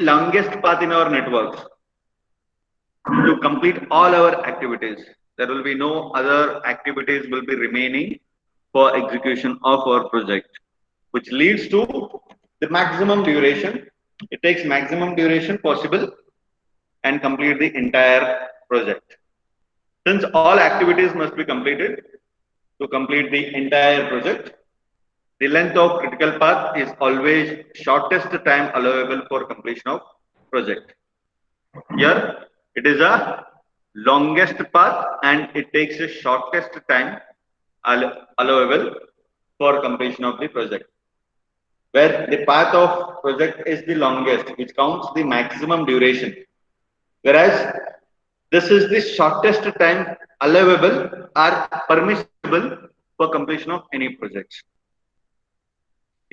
longest path in our networks to complete all our activities. There will be no other activities will be remaining for execution of our project, which leads to the maximum duration. It takes maximum duration possible and complete the entire project. Since all activities must be completed to complete the entire project, the length of critical path is always shortest time allowable for completion of project. Here it is a longest path and it takes the shortest time allowable for completion of the project. Where the path of project is the longest, which counts the maximum duration. Whereas this is the shortest time allowable or permissible for completion of any project.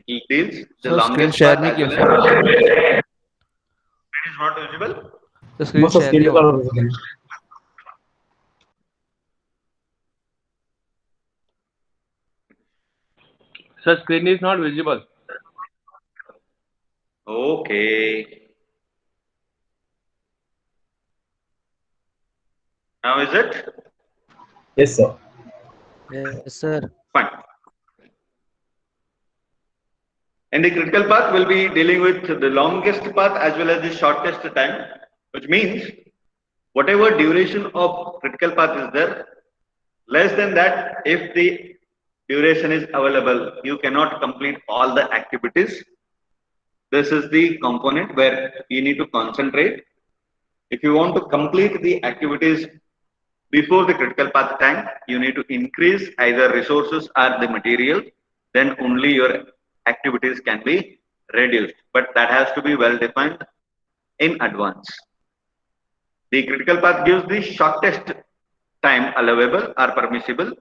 It deals the sir screen longest share path नहीं as किया well as sir it is not visible. Sir No, screen sir, share screen नहीं हो record रहा हो रहा है. Sir, screen is not visible. Okay. Now is it? Yes, sir. Yes sir Fine. And the critical path will be dealing with the longest path as well as the shortest time, which means whatever duration of critical path is there, less than that, if the duration is available, you cannot complete all the activities. This is the component where you need to concentrate. If you want to complete the activities before the critical path time, you need to increase either resources or the material, then only your activities can be reduced. But that has to be well defined in advance. The critical path gives the shortest time allowable or permissible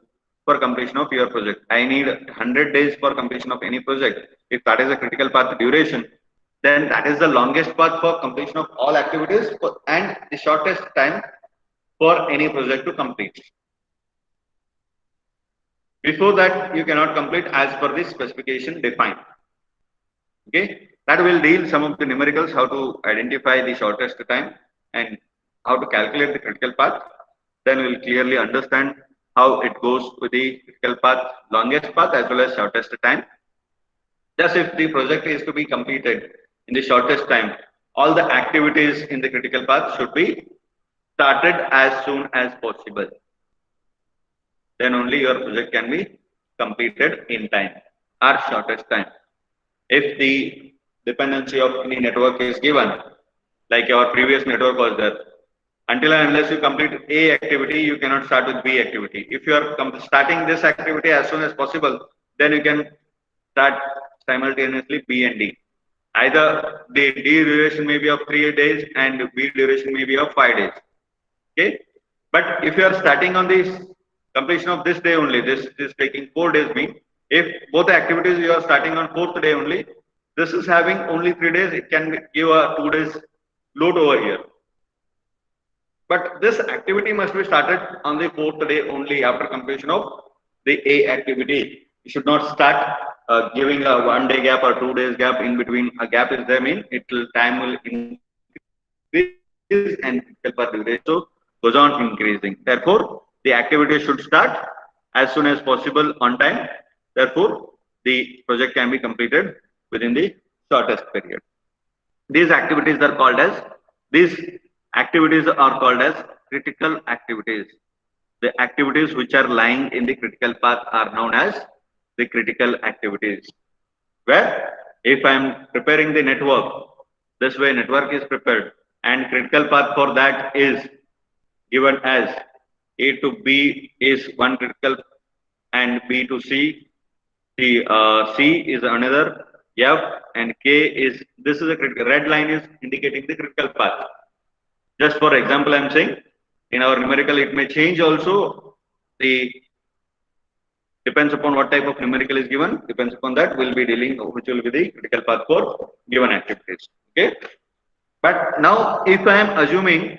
for completion of your project. I need 100 days for completion of any project. If that is a critical path duration, then that is the longest path for completion of all activities and the shortest time for any project to complete. Before that, you cannot complete as per the specification defined. Okay, that will deal some of the numericals, how to identify the shortest time and how to calculate the critical path. Then we will clearly understand how it goes with the critical path, longest path as well as shortest time. Just if the project is to be completed in the shortest time, all the activities in the critical path should be started as soon as possible. Then only your project can be completed in time or shortest time. If the dependency of any network is given, like your previous network was there, until and unless you complete A activity, you cannot start with B activity. If you are starting this activity as soon as possible, then you can start simultaneously B and D. Either the D duration may be of 3 days and B duration may be of 5 days. Okay, but if you are starting on this completion of this day only, this is taking 4 days. Mean if both activities you are starting on fourth day only, this is having only 3 days. It can give a 2 days load over here. But this activity must be started on the fourth day only after completion of the A activity. You should not start giving a 1 day gap or 2 days gap in between. A gap is there, mean it will time will increase and help our duration also goes on increasing. Therefore, the activity should start as soon as possible on time. Therefore, the project can be completed within the shortest period. These activities are called as these activities are called as critical activities. The activities which are lying in the critical path are known as the critical activities. Where if I am preparing the network, this way network is prepared and critical path for that is given as A to B is one critical and B to C. C is another, F and K is, this is a critical, red line is indicating the critical path. Just for example, I am saying in our numerical it may change also. The depends upon what type of numerical is given, depends upon that we'll be dealing which will be the critical path for given activities. Okay. But now if I am assuming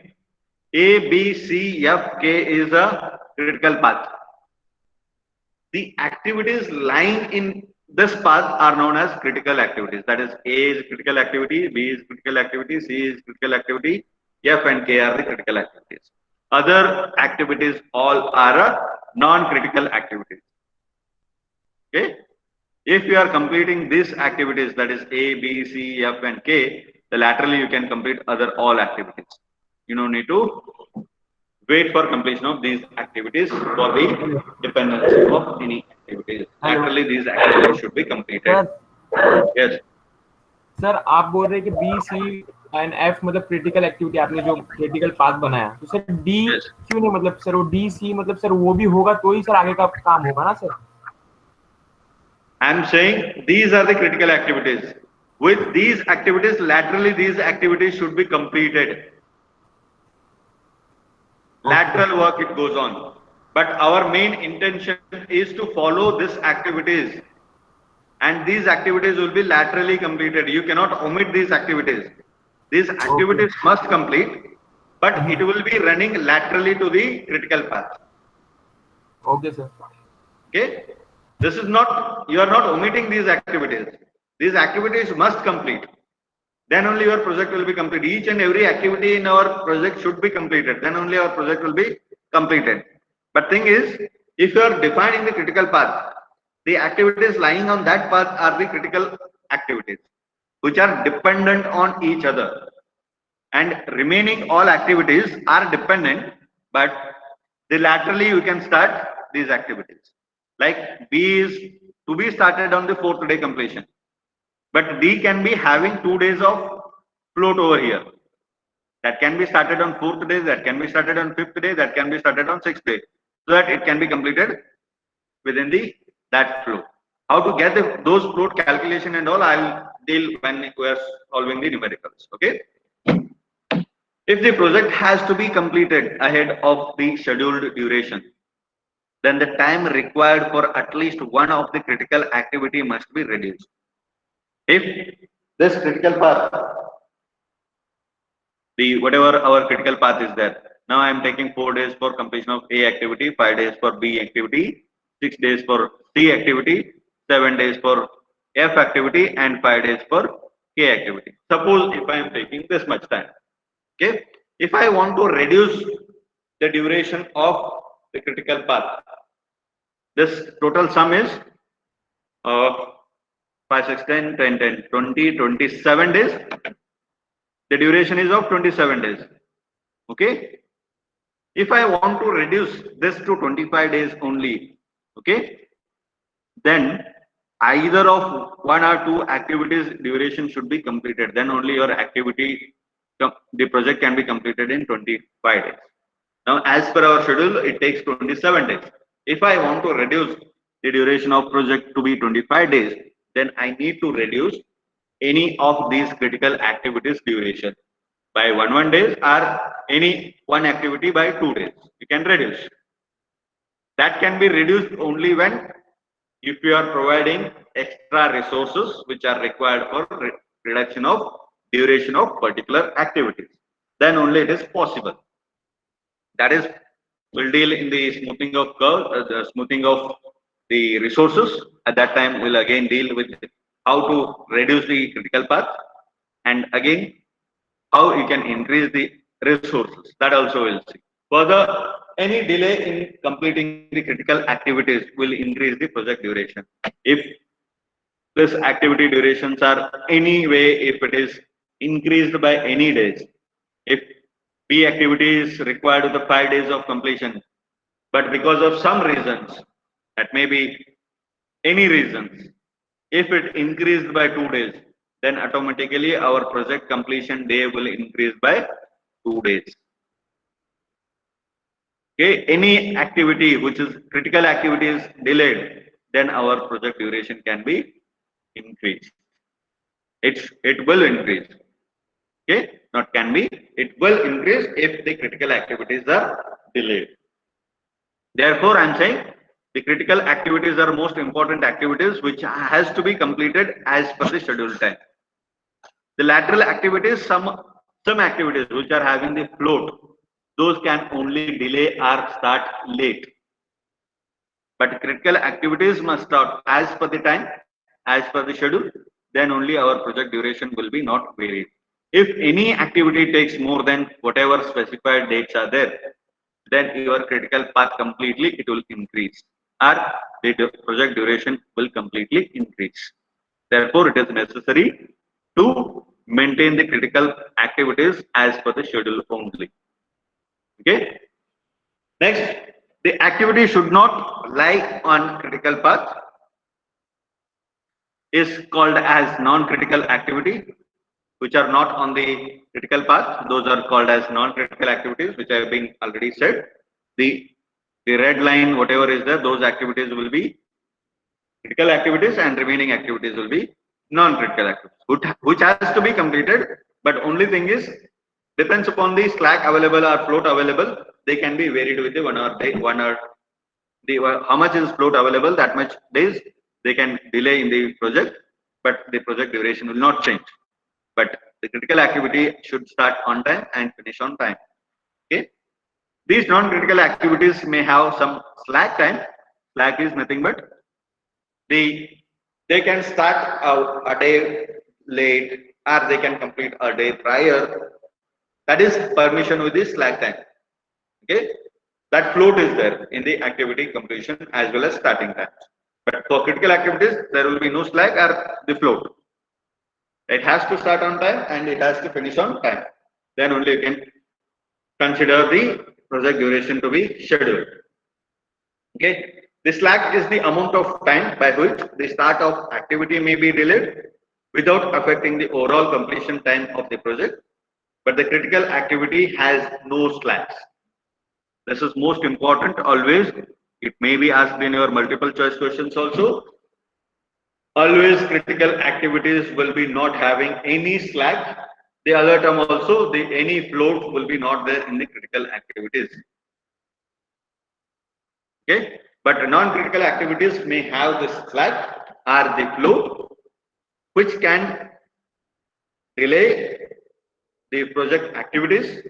A, B, C, F, K is a critical path, the activities lying in this path are known as critical activities. That is, A is critical activity, B is critical activity, C is critical activity, F and K are the critical activities. Other activities all are non-critical activities. Okay. If you are completing these activities, that is A, B, C, F and K, then laterally you can complete other all activities. You don't need to wait for completion of these activities for the dependency of any activities. Laterally these activities should be completed. Yes. Sir आप बोल रहे हैं कि B C and F मतलब critical activity आपने जो critical path बनाया, तो सर डी Yes. क्यों नहीं, मतलब सर वो डी सी मतलब सर वो भी होगा तो ही सर आगे का काम होगा ना sir? I am saying these are the critical activities. With these activities, laterally these activities should be completed. Lateral work it goes on. But our main intention is to follow these activities. And these activities will be laterally completed. You cannot omit these activities. These activities must complete, but it will be running laterally to the critical path. Okay sir. Okay? This is not, you are not omitting these activities. These activities must complete. Then only your project will be completed. Each and every activity in our project should be completed. Then only our project will be completed. But thing is, if you are defining the critical path, the activities lying on that path are the critical activities, which are dependent on each other. And remaining all activities are dependent, but the laterally you can start these activities. Like B is to be started on the 4th day completion, but D can be having 2 days of float over here. That can be started on 4th day, that can be started on 5th day, that can be started on 6th day, so that it can be completed within that flow. How to get those float calculation and all, I'll deal when we are solving the numericals. Okay. If the project has to be completed ahead of the scheduled duration, then the time required for at least one of the critical activity must be reduced. If this critical path, whatever our critical path is there, now I am taking 4 days for completion of A activity, 5 days for B activity, 6 days for C activity, 7 days for F activity, and 5 days for K activity. Suppose if I am taking this much time, okay, if I want to reduce the duration of the critical path, this total sum is 5, 6, 10, 10, 10, 20, 27 days. The duration is of 27 days. Okay. If I want to reduce this to 25 days only, okay, then either of 1 or 2 activities duration should be completed. Then only your activity, the project can be completed in 25 days. Now, as per our schedule, it takes 27 days. If I want to reduce the duration of project to be 25 days, then I need to reduce any of these critical activities duration by 1 days or any one activity by 2 days. You can reduce. That can be reduced only when if you are providing extra resources which are required for reduction of duration of particular activities. Then only it is possible. That is, we'll deal in the smoothing of curve, the smoothing of the resources. At that time, we'll again deal with how to reduce the critical path, and again how you can increase the resources. That also we'll see. Further, any delay in completing the critical activities will increase the project duration. If this activity durations are anyway, if it is increased by any days, if B activity is required with the 5 days of completion, but because of some reasons, that may be any reasons, if it increased by 2 days, then automatically our project completion day will increase by 2 days. Okay, any activity which is critical activity is delayed, then our project duration can be increased. It will increase. Okay, not can be, it will increase if the critical activities are delayed. Therefore, I am saying the critical activities are most important activities which has to be completed as per the scheduled time. The lateral activities, some activities which are having the float, those can only delay or start late. But critical activities must start as per the time as per the schedule, then only our project duration will be not varied. If any activity takes more than whatever specified dates are there, then your critical path completely it will increase, or the project duration will completely increase. Therefore, it is necessary to maintain the critical activities as per the schedule only. Okay. Next, the activity should not lie on critical path is called as non-critical activity, which are not on the critical path. Those are called as non-critical activities, which have been already said. The red line, whatever is there, those activities will be critical activities, and remaining activities will be non-critical activities, which has to be completed. But only thing is, depends upon the slack available or float available, they can be varied with the 1 hour day, 1 hour. How much is float available, that much days they can delay in the project, but the project duration will not change. But the critical activity should start on time and finish on time. Okay. These non-critical activities may have some slack time. Slack is nothing but they can start a day late, or they can complete a day prior. That is permission with the slack time. Okay, that float is there in the activity completion as well as starting time. But for critical activities, there will be no slack or the float. It has to start on time and it has to finish on time. Then only you can consider the project duration to be scheduled. Okay. The slack is the amount of time by which the start of activity may be delayed without affecting the overall completion time of the project. But the critical activity has no slacks. This is most important always. It may be asked in your multiple choice questions also. Always critical activities will be not having any slack. The other term also, the any float will be not there in the critical activities. Okay. But non-critical activities may have the slack or the float, which can delay the project activities,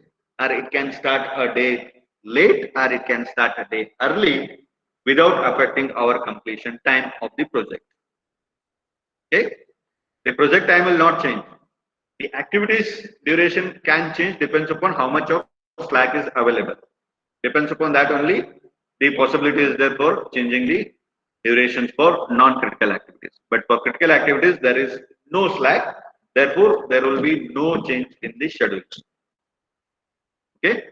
or it can start a day late, or it can start a day early without affecting our completion time of the project. Okay. The project time will not change. The activities duration can change, depends upon how much of slack is available. Depends upon that only the possibility is there for changing the durations for non-critical activities. But for critical activities, there is no slack. Therefore, there will be no change in the schedules. Okay.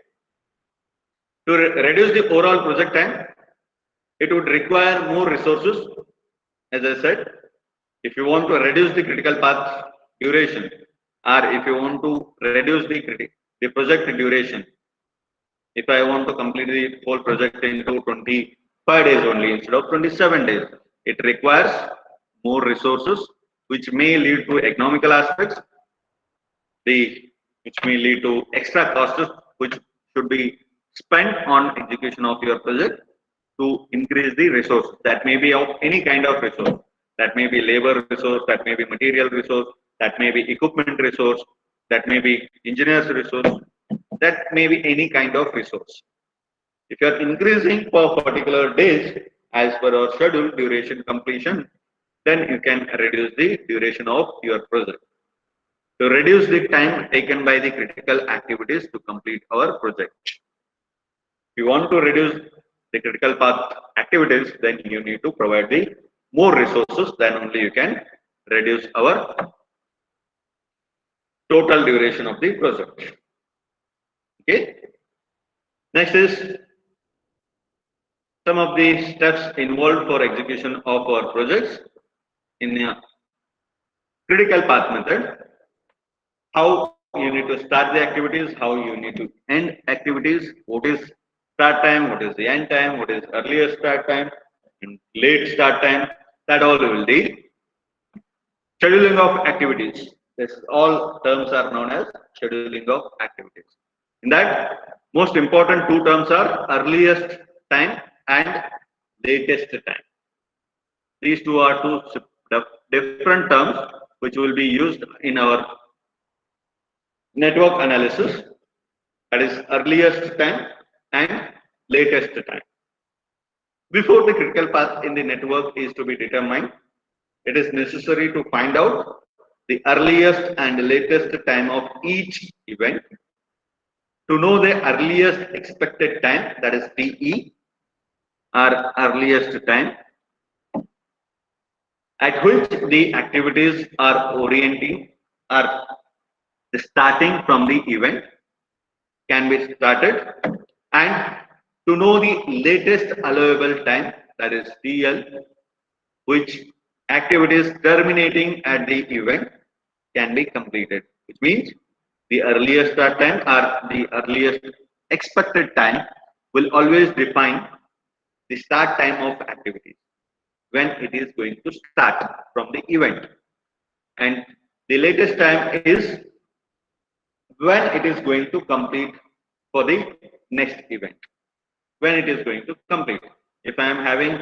To reduce the overall project time, it would require more resources. As I said, if you want to reduce the critical path duration, or if you want to reduce the project duration, if I want to complete the whole project into 25 days only instead of 27 days, it requires more resources, which may lead to economical aspects, which may lead to extra costs, which should be spent on execution of your project to increase the resource. That may be of any kind of resource. That may be labor resource, that may be material resource, that may be equipment resource, that may be engineers resource, that may be any kind of resource. If you are increasing for particular days as per our schedule duration completion, then you can reduce the duration of your project. To reduce the time taken by the critical activities to complete our project. If you want to reduce the critical path activities, then you need to provide the more resources, then only you can reduce our total duration of the project. Okay. Next is some of the steps involved for execution of our projects in a critical path method. How you need to start the activities, how you need to end activities, what is start time, what is the end time, what is earlier start time, and late start time, that all we will deal. Scheduling of activities. This all terms are known as scheduling of activities. In that, most important two terms are earliest time and latest time. These two are two different terms which will be used in our network analysis. That is earliest time and latest time. Before the critical path in the network is to be determined, it is necessary to find out the earliest and latest time of each event. To know the earliest expected time, that is TE, or earliest time at which the activities are orienting or starting from the event can be started, and to know the latest allowable time, that is TL, which activities terminating at the event can be completed, which means the earliest start time or the earliest expected time will always define the start time of activities, when it is going to start from the event, and the latest time is when it is going to complete for the next event, when it is going to complete. If I am having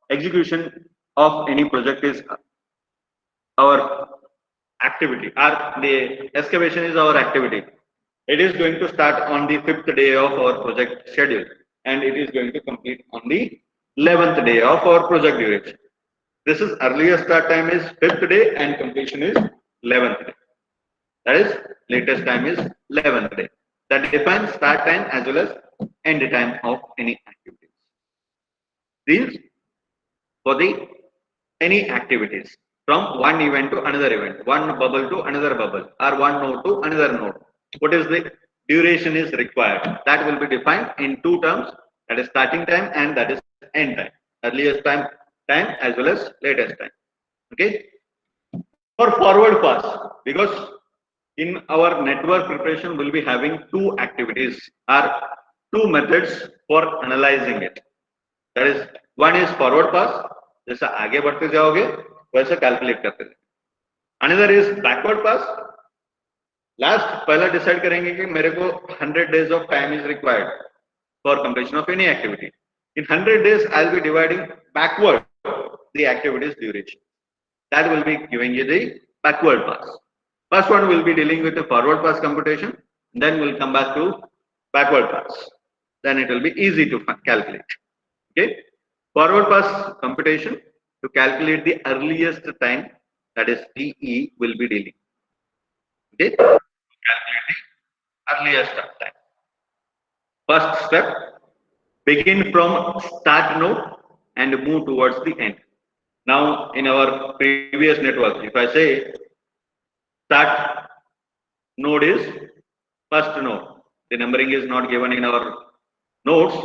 execution of any project is our activity, or the excavation is our activity, it is going to start on the 5th day of our project schedule, and it is going to complete on the 11th day of our project duration. This is earliest start time is 5th day and completion is 11th day. That is latest time is 11th day. That defines start time as well as end time of any activities. These for the any activities from one event to another event, one bubble to another bubble, or one node to another node. What is the duration is required? That will be defined in two terms, that is starting time and that is end time. Earliest time as well as latest time. Okay. For forward pass, because in our network preparation we'll be having two activities or two methods for analyzing it. That is, one is forward pass, जैसा आगे बढ़ते जाओगे वैसा calculate करते जाओगे. Another is backward pass. Last पहला decide करेंगे कि मेरे को 100 days of time is required for completion of any activity. In 100 days I'll be dividing backward the activity's duration. That will be giving you the backward pass. First one will be dealing with the forward pass computation, then we'll come back to backward pass. Then it will be easy to calculate. Okay. Forward pass computation, to calculate the earliest time, that is TE, will be dealing. Okay. Calculate the earliest time. First step, begin from start node and move towards the end. Now in our previous network, if I say start node is first node, the numbering is not given in our nodes.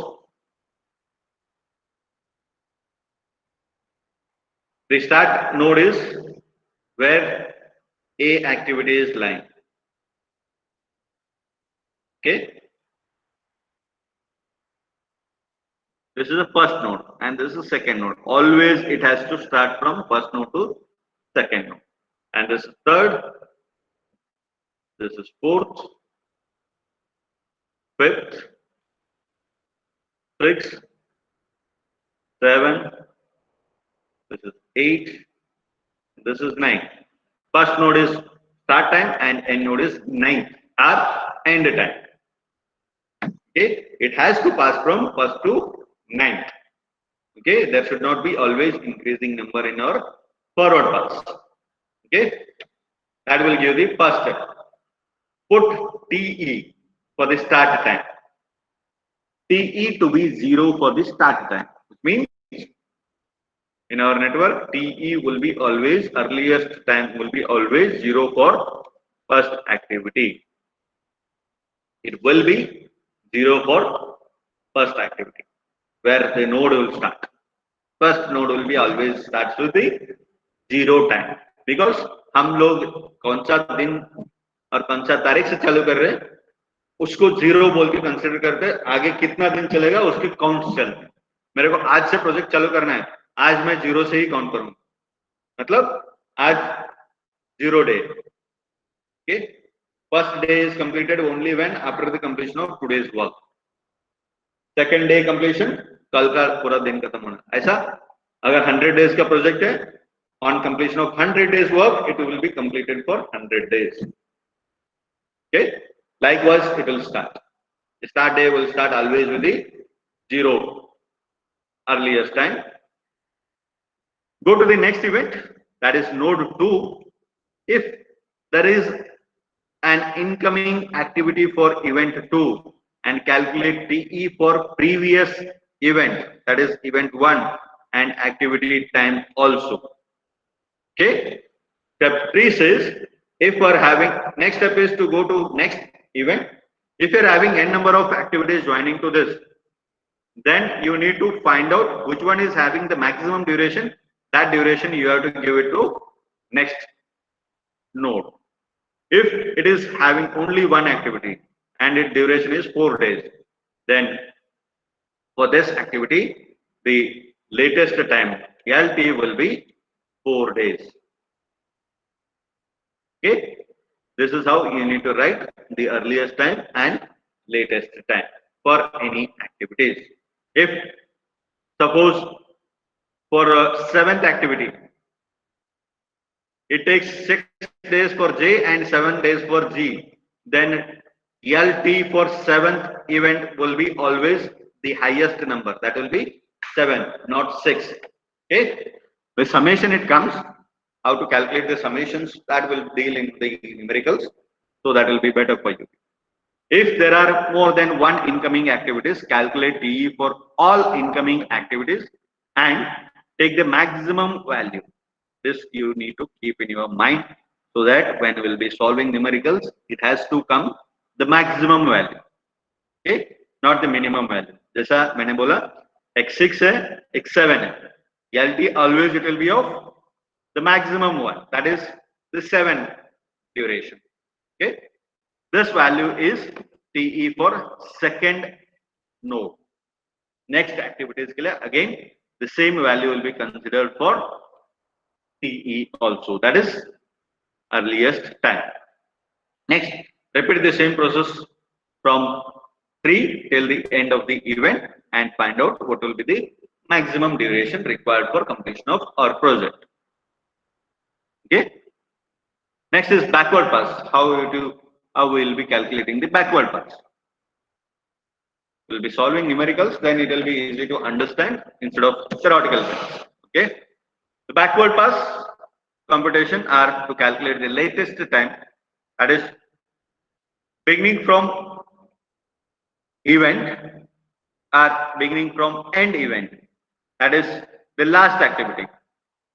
The start node is where A activity is lying. Okay. This is the first node and this is the second node. Always it has to start from first node to second node. And this is third, this is fourth, fifth, sixth, seventh, this is 8, this is 9. First node is start time and end node is 9 or end time. Okay, it has to pass from first to 9. Okay, there should not be always increasing number in our forward pass. Okay, that will give the first step. Put TE for the start time. TE to be 0 for the start time. It means in our network, TE will be always, earliest time will be always 0 for first activity. It will be 0 for first activity, where the node will start. First node will be always starts with the 0 time, because हम लोग कौन सा दिन और कौन सा तारीख से चालू कर रहे हैं उसको 0 बोल के कंसीडर करते हैं. आगे कितना दिन चलेगा उसके काउंट चलते हैं. मेरे को आज से प्रोजेक्ट चालू करना है, आज मैं 0 से ही काउंट करूंगा, मतलब आज 0 day. Okay, first day is completed only when after the completion of today's work. Second day completion, कल का पूरा दिन खत्म होना. ऐसा अगर 100 days का प्रोजेक्ट है, on completion of 100 days work it will be completed for 100 days. Okay, likewise it will start. The start day will start always with the 0 earliest time. Go to the next event, that is node 2. If there is an incoming activity for event 2 and calculate TE for previous event, that is event 1 and activity time also. Okay. Step 3 says, if we are having, next step is to go to next event. If you are having n number of activities joining to this, then you need to find out which one is having the maximum duration. That duration you have to give it to next node. If it is having only one activity and its duration is 4 days, then for this activity, the latest time LT will be 4 days. Okay, this is how you need to write the earliest time and latest time for any activities. If suppose for a 7th activity, it takes 6 days for J and 7 days for G, then LT for 7th event will be always the highest number. That will be 7, not 6. Okay. With summation it comes. How to calculate the summations, that will deal in the numericals. So that will be better for you. If there are more than one incoming activities, calculate TE for all incoming activities and take the maximum value. This you need to keep in your mind, so that when we will be solving numericals, it has to come the maximum value. Okay, not the minimum value. जैसा मैंने बोला x6 है, x7 है, LT always it will be of the maximum one, that is the 7 duration. Okay, this value is TE for second node. Next activities के लिए again the same value will be considered for TE also, that is earliest time. Next, repeat the same process from 3 till the end of the event and find out what will be the maximum duration required for completion of our project. Okay. Next is backward pass. How we will be calculating the backward pass. We will be solving numericals, then it will be easy to understand instead of theoretical things. Okay. The backward pass computation are to calculate the latest time, that is beginning from event or beginning from end event, that is the last activity.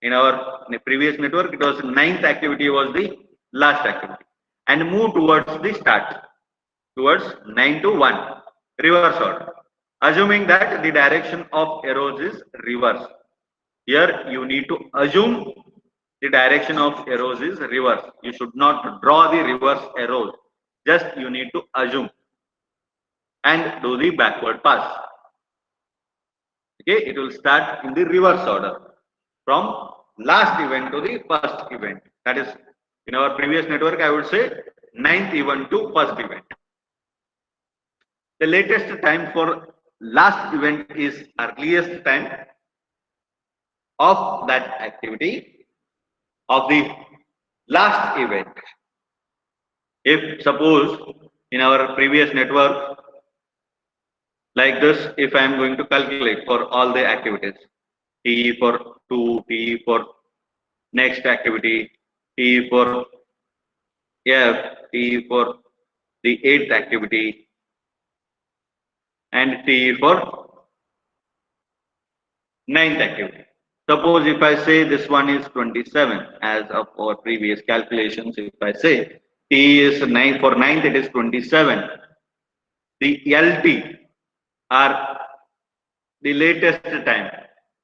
In our previous network, it was 9th activity was the last activity, and move towards the start, towards 9 to 1, reverse order, assuming that the direction of arrows is reverse. Here you need to assume the direction of arrows is reverse. You should not draw the reverse arrows, just you need to assume and do the backward pass. Okay, it will start in the reverse order from last event to the first event. That is, in our previous network, I would say 9th event to first event. The latest time for last event is earliest time of that activity of the last event. If suppose in our previous network, like this, if I am going to calculate for all the activities, T for 2, T for next activity, T for F, T for the 8th activity, and T for 9th activity. Suppose if I say this one is 27 as of our previous calculations, if I say T is 9 for 9th, it is 27. The LT or the latest time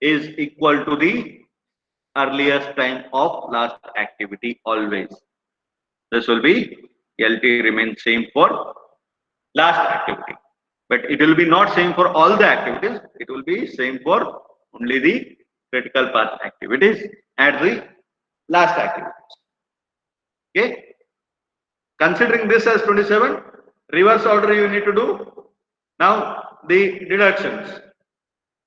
is equal to the earliest time of last activity always. This will be LT remains same for last activity, but it will be not same for all the activities. It will be same for only the critical path activities at the last activities. Okay. Considering this as 27, reverse order you need to do. Now the deductions.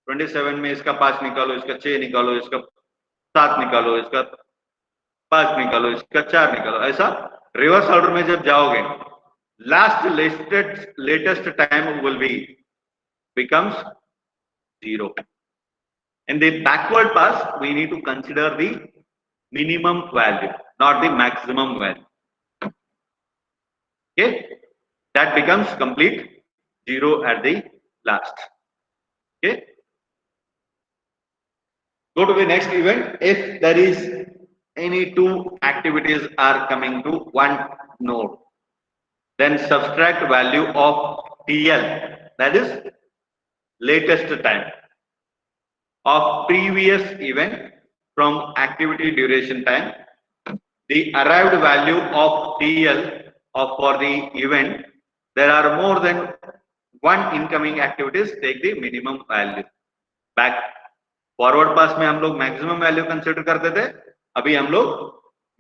27 में इसका 5 निकालो, इसका 6 निकालो, इसका 7 निकालो, इसका 5 निकालो, इसका 4 निकालो. ऐसा रिवर्स ऑर्डर में जब जाओगे, last latest time will be becomes 0. In the backward pass, we need to consider the minimum value, not the maximum value. Okay, that becomes complete 0 at the last. Okay, go to the next event. If there is any two activities are coming to one node, then subtract value of TL, that is latest time, of previous event from activity duration time. The arrived value of TL for the event, there are more than one incoming activities, take the minimum value. Back forward pass में हम लोग maximum value consider करते थे, अभी हम लोग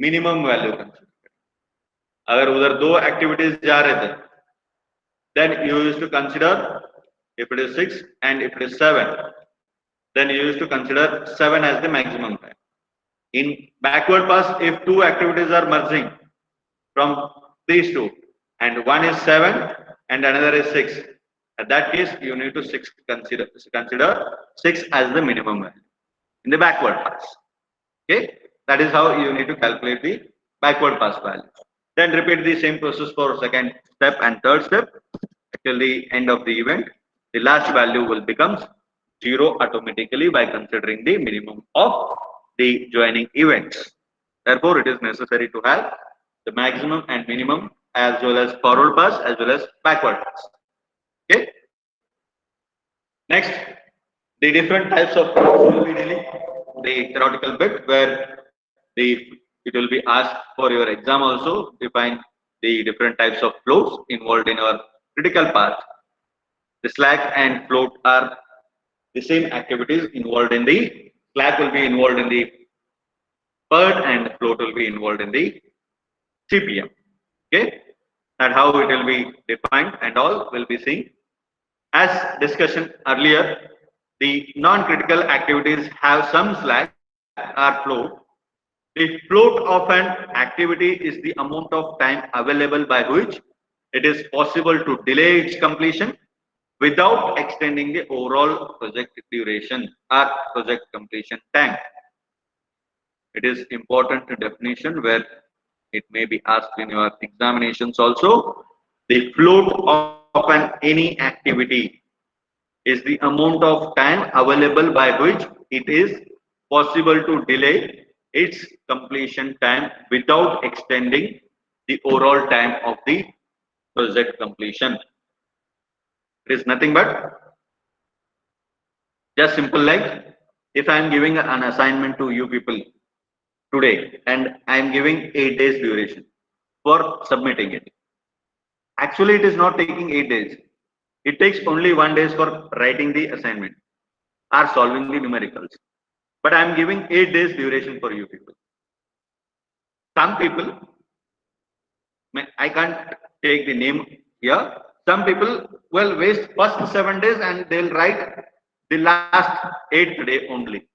minimum value consider. अगर उधर दो एक्टिविटीज जा रहे थे, then you used to consider if it is 6 and if it is 7, then you used to consider 7 as the maximum time. In backward pass, if two activities are merging from these two and one is 7 and another is 6, at that case you need to consider 6 as the minimum value in the backward pass. Okay, that is how you need to calculate the backward pass value. Then repeat the same process for second step and third step till the end of the event. The last value will become 0 automatically by considering the minimum of the joining events. Therefore, it is necessary to have the maximum and minimum as well as forward pass as well as backward pass. Okay. Next, the different types of flows will be dealing the theoretical bit where it will be asked for your exam also. Define the different types of flows involved in our critical path. The slack and float are the same activities involved in the slack will be involved in the PERT and float will be involved in the CPM. Okay, and how it will be defined and all will be seen. As discussion earlier, the non-critical activities have some slack or float. The float of an activity is the amount of time available by which it is possible to delay its completion without extending the overall project duration or project completion time. It is important definition where it may be asked in your examinations also. The float of any activity is the amount of time available by which it is possible to delay its completion time without extending the overall time of the project completion. It is nothing but just simple like if I am giving an assignment to you people today and I am giving 8 days duration for submitting it. Actually, it is not taking 8 days. It takes only 1 day for writing the assignment or solving the numericals. But I am giving 8 days duration for you people. Some people, I can't take the name here. Some people will waste first 7 days and they'll write the last 8th day only.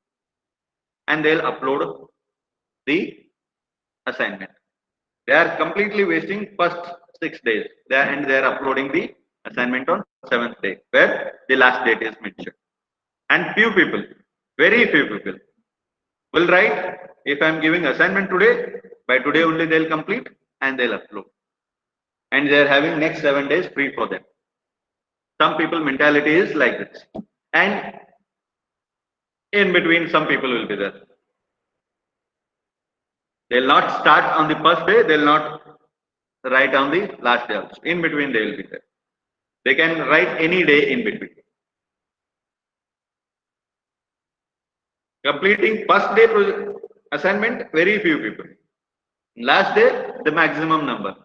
And they'll upload the assignment. They are completely wasting first 6 days. They are uploading the assignment on 7th day where the last date is mentioned. And few people, very few people will write, if I am giving assignment today, by today only they'll complete and they'll upload. And they are having next 7 days free for them. Some people mentality is like this. And in between some people will be there. They'll not start on the first day, they'll not write on the last day also. In between they will be there. They can write any day in between. Completing first day assignment, very few people. Last day, the maximum number.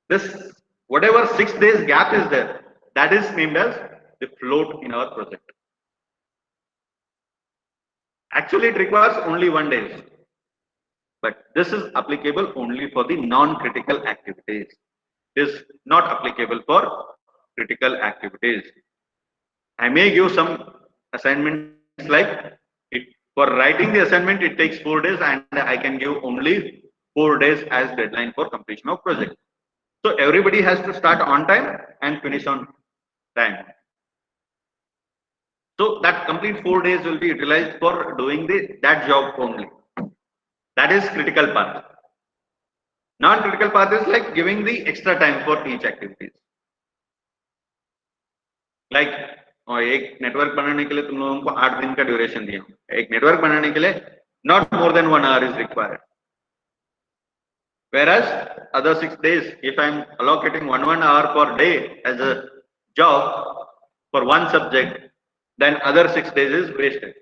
This, whatever 6 days gap is there, that is named as the float in our project. Actually, it requires only 1 day. But this is applicable only for the non-critical activities. It is not applicable for critical activities. I may give some assignments like it, for writing the assignment it takes 4 days and I can give only 4 days as deadline for completion of project. So everybody has to start on time and finish on time. So that complete 4 days will be utilized for doing that job only. That is critical path. Non-critical path is like giving the extra time for each activities. Like एक network बनाने के लिए तुम लोगों को 8 दिन का duration दिया, एक नेटवर्क बनाने के लिए not more than 1 hour is required. Whereas other 6 days, if I am allocating 1 hour per day as a job for one subject, then other 6 days is wasted.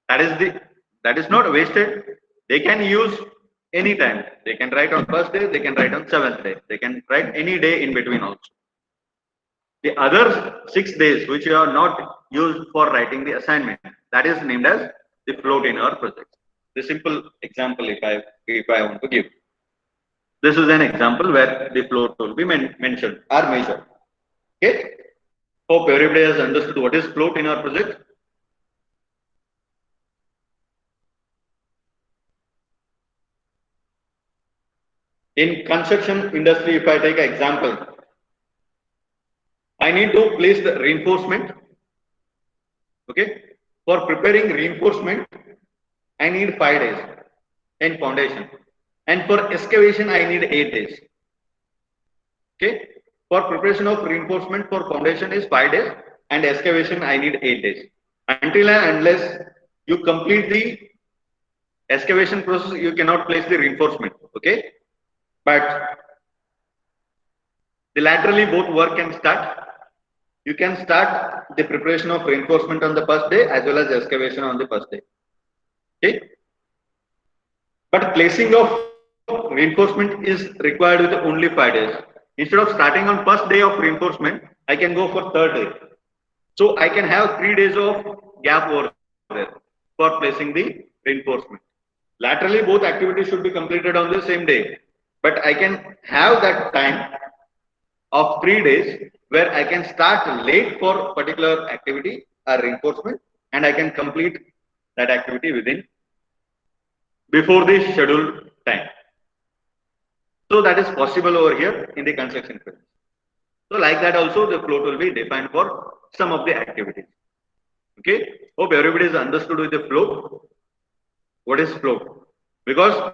That is not wasted. They can use any time. They can write on first day, they can write on 7th day, they can write any day in between also. The other 6 days which you are not used for writing the assignment, that is named as the float in our project. The simple example if I want to give. This is an example where the float will be mentioned or measured. Okay. Hope everybody has understood what is float in our project. In construction industry, if I take an example, I need to place the reinforcement. Okay. For preparing reinforcement, I need 5 days in foundation. And for excavation, I need 8 days. Okay. For preparation of reinforcement for foundation is 5 days and excavation, I need 8 days. Until and unless you complete the excavation process, you cannot place the reinforcement. Okay. But the laterally both work can start. You can start the preparation of reinforcement on the first day as well as excavation on the first day. Okay. But placing of reinforcement is required with only 5 days. Instead of starting on first day of reinforcement, I can go for third day. So I can have 3 days of gap over there for placing the reinforcement. Laterally, both activities should be completed on the same day. But I can have that time of 3 days where I can start late for particular activity or reinforcement and I can complete that activity before the scheduled time. So that is possible over here in the construction phase. So like that also the float will be defined for some of the activities. Okay. Hope everybody is understood with the float. What is float? Because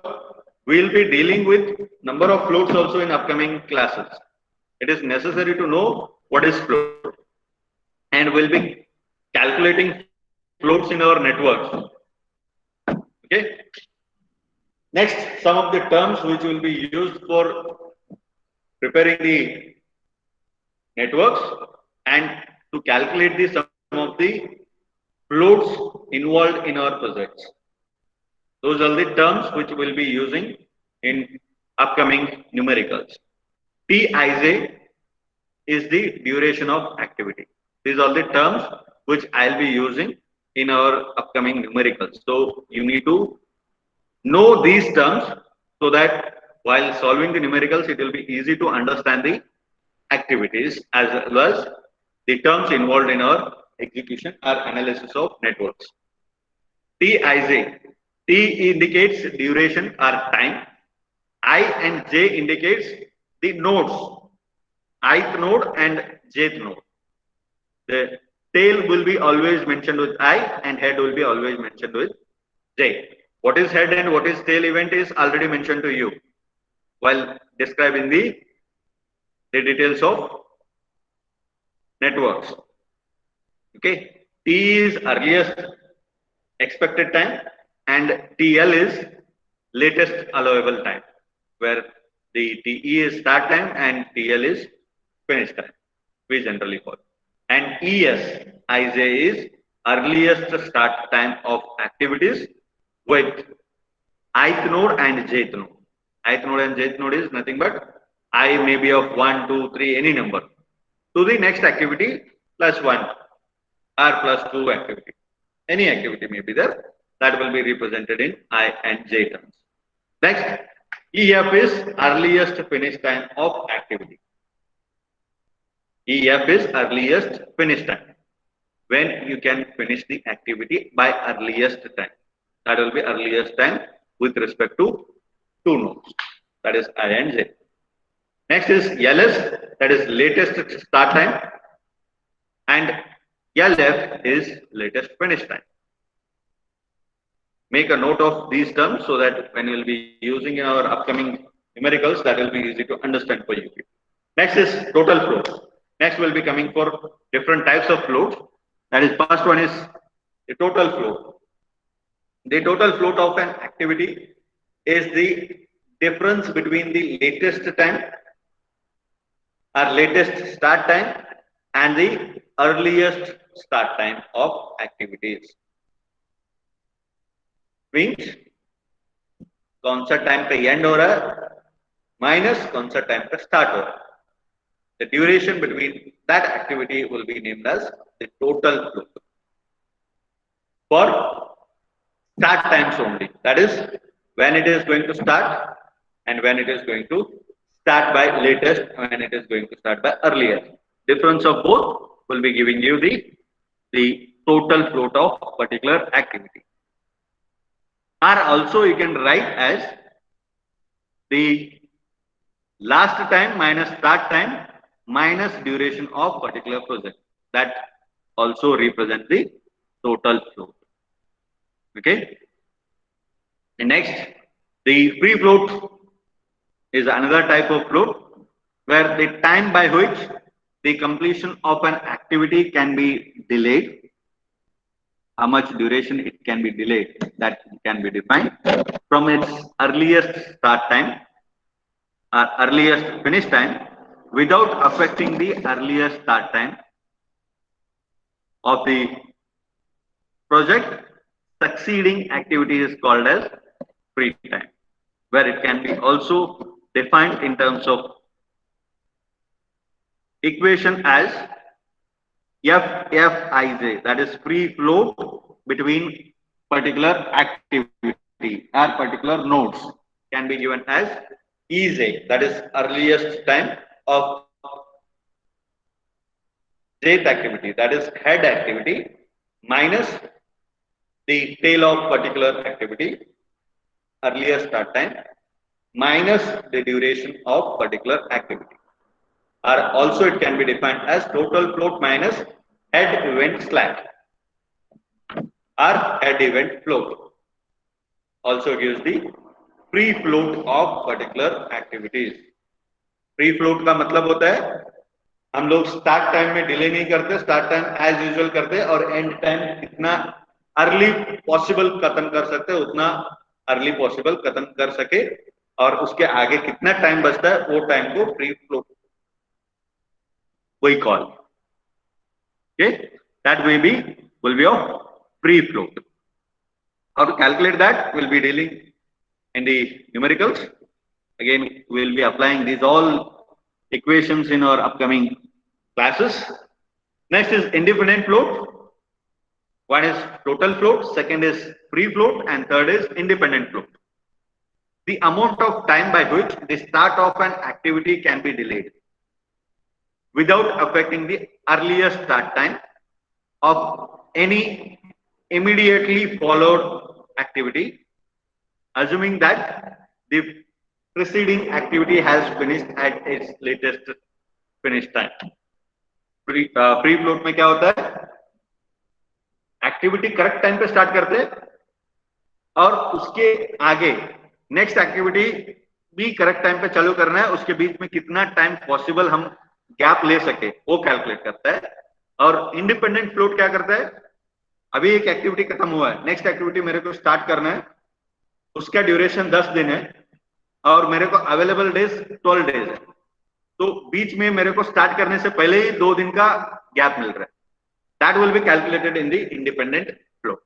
we will be dealing with number of floats also in upcoming classes. It is necessary to know what is float. And we'll be calculating floats in our networks. Okay. Next, some of the terms which will be used for preparing the networks and to calculate the sum of the floats involved in our projects. Those are the terms which we'll be using in upcoming numericals. Tij is the duration of activity. These are the terms which I'll be using in our upcoming numericals. So you need to know these terms so that while solving the numericals, it will be easy to understand the activities as well as the terms involved in our execution or analysis of networks. Tij, T indicates duration or time. I and J indicates the nodes, ith node and jth node. The tail will be always mentioned with I and head will be always mentioned with J. What is head and what is tail event is already mentioned to you while describing the details of networks. Okay. T is earliest expected time and TL is latest allowable time, where the TE is start time and TL is finish time, we generally call. And ES, IJ is earliest start time of activities with ith node and jth node. Ith node and jth node is nothing but I may be of 1, 2, 3, any number to the next activity plus 1 or plus 2 activity. Any activity may be there that will be represented in I and J terms. Next, EF is earliest finish time of activity. EF is earliest finish time. When you can finish the activity by earliest time. That will be earliest time with respect to 2 nodes. That is I and J. Next is LS, that is latest start time. And LF is latest finish time. Make a note of these terms so that when we'll be using in our upcoming numericals, that will be easy to understand for you. Next is total float. Next will be coming for different types of float. That is, first one is the total float. The total float of an activity is the difference between the latest time or latest start time and the earliest start time of activities. Means कौन सा time पे and हो रहा है minus कौन सा time पे start हो रहा है. The duration between that activity will be named as the total float. For start times only, that is when it is going to start and when it is going to start by latest, when it is going to start by earliest. Difference of both will be giving you the total float of particular activity. Or also you can write as the last time minus start time minus duration of particular project. That also represents the total float. Okay. And next, the free float is another type of float where the time by which the completion of an activity can be delayed. How much duration it can be delayed, that can be defined from its earliest start time or earliest finish time without affecting the earliest start time of the project. Succeeding activity is called as free time, where it can be also defined in terms of equation as FFIJ, that is free float between particular activity or particular nodes, can be given as EJ, that is earliest time of jth activity, that is head activity, minus the tail of particular activity, earliest start time, minus the duration of particular activity. Or also it can be defined as total float minus head event slack or head event float. Also gives the free float of particular activities. Free float का मतलब होता है हम लोग start time में delay नहीं करते, start time as usual करते और एंड टाइम कितना अर्ली पॉसिबल खत्म कर सकते हैं उतना अर्ली पॉसिबल खत्म कर सके और उसके आगे कितना टाइम बचता है वो टाइम को free float we call. Okay, that will be of free float. How to calculate that? We'll be dealing in the numericals. Again, we'll be applying these all equations in our upcoming classes. Next is independent float. One is total float, second is free float, and third is independent float. The amount of time by which the start of an activity can be delayed without affecting the earliest start time of any immediately followed activity, assuming that the preceding activity has finished at its latest finish time. Free float में क्या होता है? Activity correct time पे start करते हैं और उसके आगे नेक्स्ट एक्टिविटी भी करेक्ट टाइम पे चालू करना है, उसके बीच में कितना टाइम पॉसिबल हम गैप ले सके वो कैलकुलेट करता है. और इंडिपेंडेंट फ्लोट क्या करता है? अभी एक एक्टिविटी खत्म हुआ है, नेक्स्ट एक्टिविटी मेरे को स्टार्ट करना है, उसका ड्यूरेशन 10 दिन है और मेरे को अवेलेबल डेज 12 डेज है, तो बीच में मेरे को स्टार्ट करने से पहले ही 2 दिन का गैप मिल रहा है. That will be calculated in the independent float.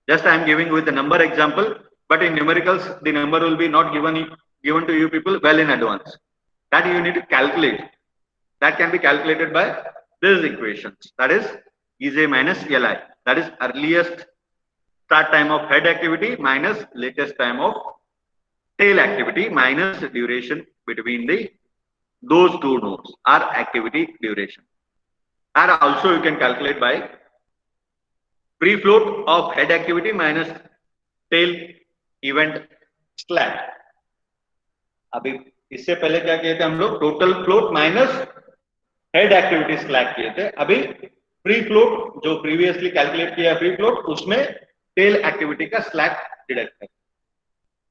Just I am giving with a number example, but in numericals the number will be not given to you people well in advance. That you need to calculate. That can be calculated by these equations. That is EJ minus LI. That is earliest start time of head activity minus latest time of tail activity minus duration between those two nodes or activity duration. And also you can calculate by free float of head activity minus tail event slack. अभी इससे पहले क्या किए थे हम लोग? Total float minus head activity slack किए थे. अभी फ्री फ्लोट जो प्रीवियसली कैलकुलेट किया फ्री फ्लोट उसमें टेल एक्टिविटी का स्लैक डिडक्ट करें,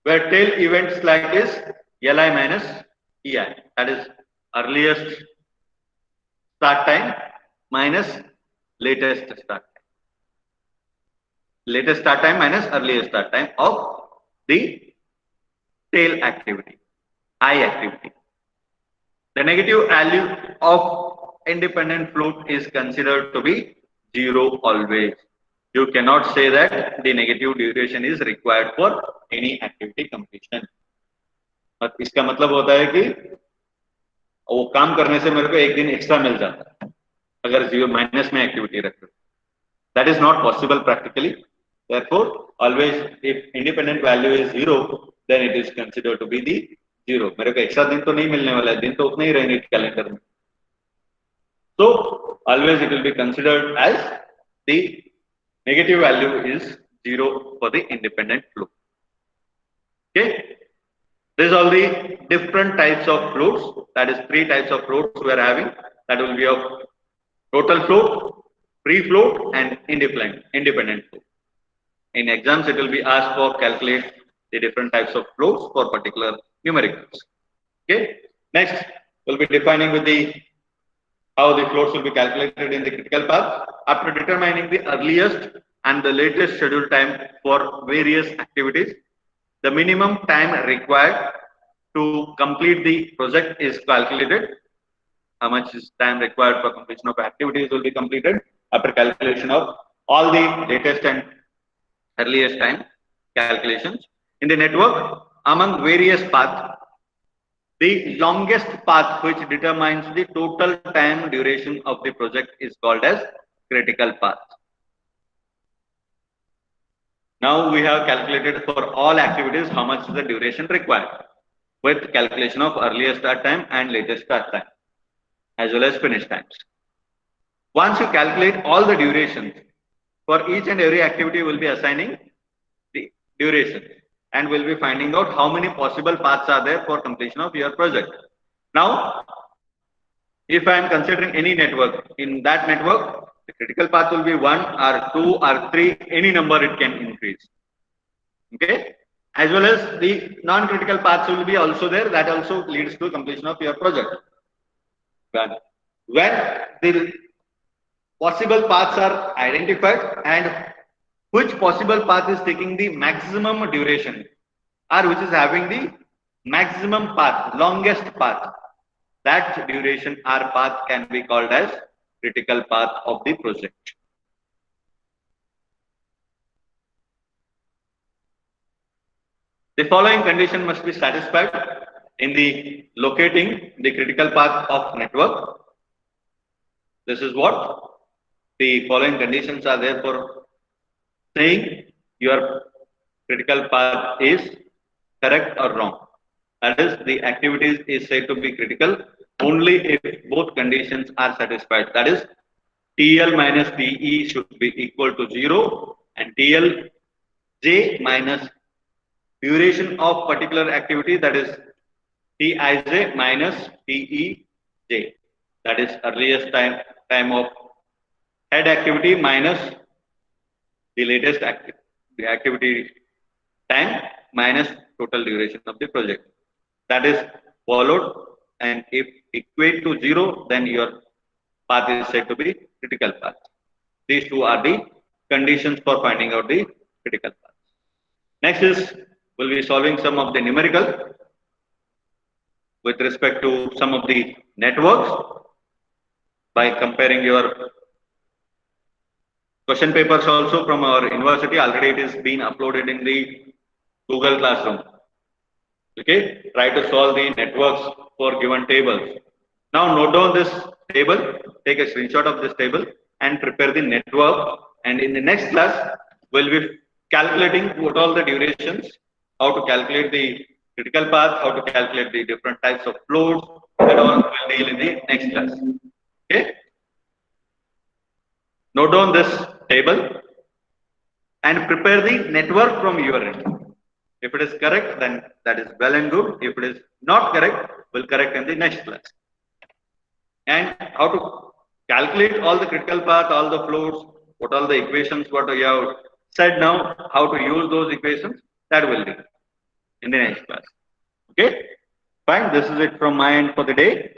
where tail event slack is Li minus Ei, that is earliest start time minus latest start time. Latest start time minus earliest start time of the tail activity, I activity. The negative value of independent float is considered to be 0 always. You cannot say that the negative duration is required for any activity completion. इसका मतलब होता है कि वो काम करने से मेरे को एक दिन एक्स्ट्रा मिल जाता है अगर 0 माइनस में एक्टिविटी रखते, that is not possible practically. Therefore, always if independent value is 0, then it is considered to be the 0. मेरे को एक्स्ट्रा दिन तो नहीं मिलने वाला है, दिन तो उतना ही रहेंगे कैलेंडर में. So always it will be considered as the negative value is 0 for the independent float. Okay, these are all the different types of floats. That is 3 types of floats we are having. That will be of total float, free float, and independent float. In exams, it will be asked for calculate the different types of floats for particular numericals. Okay. Next, we'll be defining with the how the floats will be calculated in the critical path. After determining the earliest and the latest schedule time for various activities, the minimum time required to complete the project is calculated. How much is time required for completion of activities will be completed after calculation of all the latest and earliest time calculations. In the network, among various paths, the longest path which determines the total time duration of the project is called as critical path. Now we have calculated for all activities how much is the duration required with calculation of earliest start time and latest start time as well as finish times. Once you calculate all the durations, for each and every activity will be assigning the duration and will be finding out how many possible paths are there for completion of your project. Now, if I am considering any network, in that network, the critical path will be 1 or 2 or 3, any number it can increase. Okay, as well as the non-critical paths will be also there, that also leads to completion of your project. When the possible paths are identified and which possible path is taking the maximum duration or which is having the maximum path, longest path, that duration or path can be called as critical path of the project. The following condition must be satisfied in the locating the critical path of network. This is what the following conditions are there for saying your critical path is correct or wrong. That is, the activities is said to be critical only if both conditions are satisfied. That is, TL minus TE should be equal to 0 and TLJ minus duration of particular activity, that is Tij minus Tej, that is earliest time of head activity minus the latest activity time minus total duration of the project. That is followed, and if equate to 0, then your path is said to be critical path. These two are the conditions for finding out the critical path. Next is, we'll be solving some of the numerical with respect to some of the networks by comparing your question papers also from our university. Already it is been uploaded in the Google Classroom. Okay, try to solve the networks for given tables. Now note down this table, take a screenshot of this table and prepare the network. And in the next class, we'll be calculating what all the durations, how to calculate the critical path, how to calculate the different types of flows, that all we'll deal in the next class. Okay. Note down this table and prepare the network from your end. If it is correct, then that is well and good. If it is not correct, we'll correct in the next class. And how to calculate all the critical path, all the flows, what all the equations, what we have said now, how to use those equations, that will be in the next class. Okay, fine. This is it from my end for the day.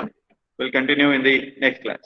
We'll continue in the next class.